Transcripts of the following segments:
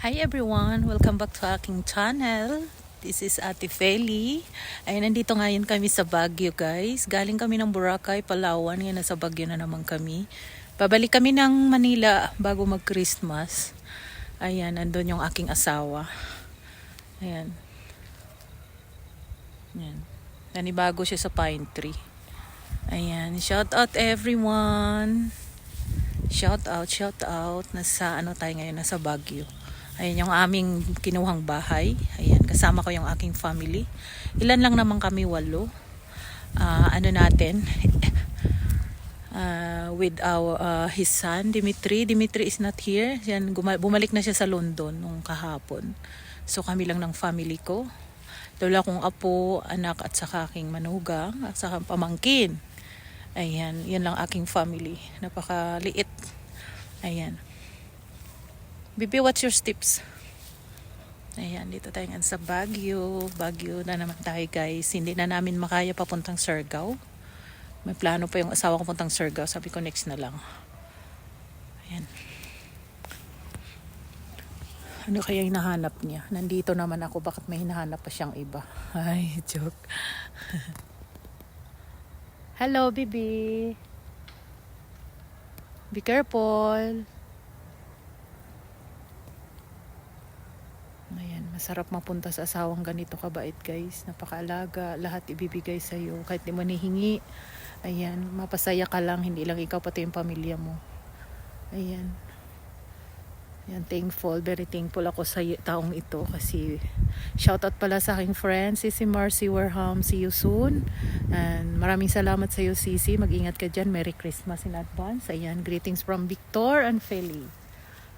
Hi everyone! Welcome back to aking channel. This is Ate Feli. Ay, nandito ngayon kami sa Baguio guys. Galing kami ng Boracay, Palawan. Ngayon nasa Baguio na naman kami. Pabalik kami ng Manila bago mag-Christmas. Ayan, nandun yung aking asawa. Ayan. Ayan. Nanibago siya sa pine tree. Ayan. Shout out everyone! Shout out. Nasa ano tayo ngayon? Nasa Baguio. Ayan yung aming kinuhang bahay. Ayan, kasama ko yung aking family. Ilan lang naman kami, 8. Ano natin? With his son, Dimitri. Dimitri is not here. Yan, bumalik na siya sa London nung kahapon. So kami lang ng family ko. Dala kong apo, anak at saka aking manugang at saka pamangkin. Ayan, yan lang aking family. Napakaliit. Ayan. Bibi, what's your tips? Ayan, dito tayo sa Baguio. Baguio na naman tayo guys. Hindi na namin makaya papuntang Surigao. May plano pa yung asawa ko puntang Surigao. Sabi ko next na lang. Ayan. Ano kaya hinahanap niya? Nandito naman ako. Bakit may hinahanap pa siyang iba? Ay, joke. Hello, Bibi. Be careful. Ayan, masarap mapunta sa asawang ganito kabait guys. Napakaalaga, lahat ibibigay sa iyo kahit di mo nihingi. Ayan, mapasaya ka lang, hindi lang ikaw pati yung pamilya mo. Ayan. Ayan, very thankful ako sa taong ito kasi shoutout pala sa aking friend, Sisi Marcy Warham. See you soon. And maraming salamat sa iyo, Sisi. Mag-ingat ka dyan. Merry Christmas in advance. Ayan, greetings from Victor and Feli.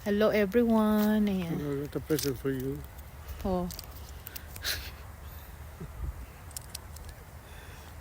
Hello everyone. Ayan. I got a present for you. Oh.